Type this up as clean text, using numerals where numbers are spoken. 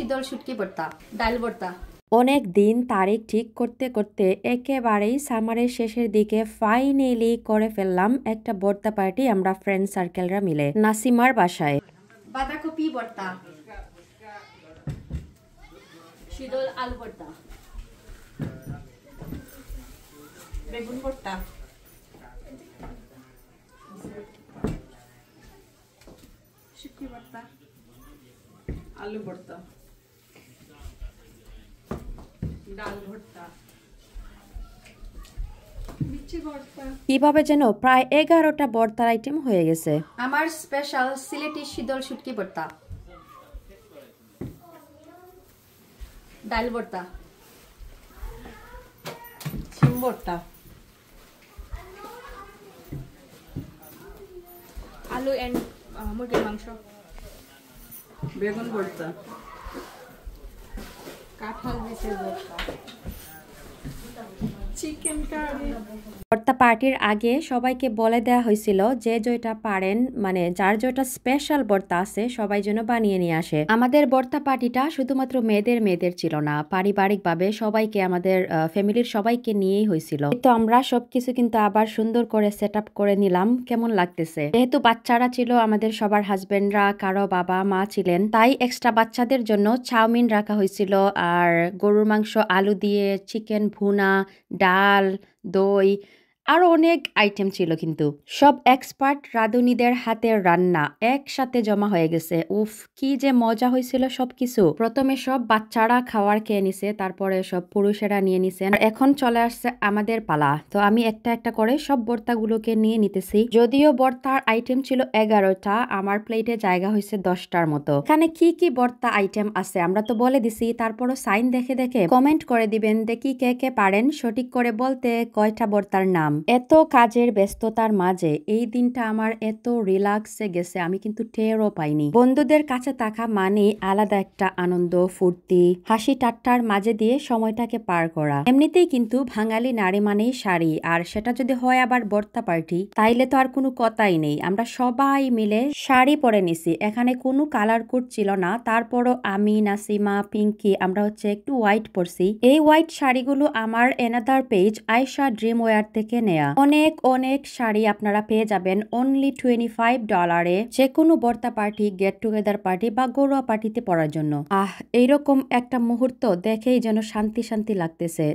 শীতল শুটকি ভর্তা, ডাল ভর্তা। অনেক দিন তারিখ ঠিক করতে করতে একেবারেই সামারের শেষের দিকে ফাইনালি করে ফেললাম একটা ভর্তা পার্টি আমরা ফ্রেন্ড সার্কেলরা মিলে নাসিমার বাসায়। বাঁধাকপি ভর্তা, শীতল আলু ভর্তা, বেগুন ভর্তা, শুটকি ভর্তা, আলু ভর্তা, ডাল ভর্তা, মিষ্টি ভর্তা। কিভাবে যেন প্রায় 11টা ভর্তার আইটেম হয়ে গেছে। আমার স্পেশাল সিলেটি শীতল শুটকি ভর্তা, ডাল ভর্তা, শিম ভর্তা, আলু এন্ড মুরগির মাংস, বেগুন ভর্তা, কাঁঠাল বিচের ভর্তা, চিকেন কারি। ভর্তা পার্টির আগে সবাইকে বলে দেওয়া হয়েছিল যে যেটা পারেন মানে যার যেটা স্পেশাল ভর্তা আছে সবাই যেন বানিয়ে নিয়ে আসে। আমাদের ভর্তা পার্টিটা শুধুমাত্র মেয়েদের ছিল না, পারিবারিকভাবে সবাইকে আমাদের ফ্যামিলির সবাইকে নিয়েই হয়েছিল। তো আমরা সবকিছু কিন্তু আবার সুন্দর করে সেট আপ করে নিলাম। কেমন লাগতেছে? যেহেতু বাচ্চারা ছিল, আমাদের সবার হাজবেন্ডরা, কারো বাবা মা ছিলেন, তাই এক্সট্রা বাচ্চাদের জন্য চাউমিন রাখা হয়েছিল, আর গরুর মাংস আলু দিয়ে চিকেন ভুনা, ডাল, দই, আরো অনেক আইটেম ছিল। কিন্তু সব এক্সপার্ট রাঁধুনিদের হাতের রান্না একসাথে জমা হয়ে গেছে। উফ, কি যে মজা হয়েছিল সবকিছু। প্রথমে সব বাচ্চারা খাওয়ার খেয়ে নিছে, তারপরে সব পুরুষেরা নিয়ে নিছেন। এখন চলে আসছে আমাদের পালা। তো আমি একটা একটা করে সব ভর্তাগুলোকে নিয়ে নিতেছি। যদিও ভর্তার আইটেম ছিল 11টা, আমার প্লেটে জায়গা হয়েছে 10টার মতো। এখানে কি কি ভর্তা আইটেম আছে আমরা তো বলে দিছি, তারপরও সাইন দেখে দেখে কমেন্ট করে দিবেন দেখি কে কে পারেন সঠিক করে বলতে কয়টা ভর্তার নাম। এত কাজের ব্যস্ততার মাঝে এই দিনটা আমার এত রিল্যাক্সে গেছে আমি কিন্তু টেরও পাইনি। বন্ধুদের কাছে থাকা মানে আলাদা একটা আনন্দ, ফুর্তি, হাসি ঠাট্টার মাঝে দিয়ে সময়টাকে পার করা। এমনিতেই কিন্তু বাঙালি নারী মানেই শাড়ি, আর সেটা যদি হয় আবার ভর্তা পার্টি তাইলে তো আর কোনো কথাই নেই। আমরা সবাই মিলে শাড়ি পরে নিছি, এখানে কোনো কালার কোড ছিল না। তারপরও আমি, নাসিমা, পিঙ্কি আমরা হচ্ছে একটু হোয়াইট পরছি। এই হোয়াইট শাড়িগুলো আমার another page Ayesha dream wear থেকে নেয়া। অনেক অনেক শাড়ি আপনারা পেয়ে যাবেন অনলি $25 যে কোনো ভর্তা পার্টি, গেট টুগেদার পার্টি বা ঘরোয়া পার্টিতে পড়ার জন্য। এইরকম একটা মুহূর্ত দেখেই যেন শান্তি শান্তি লাগতেছে।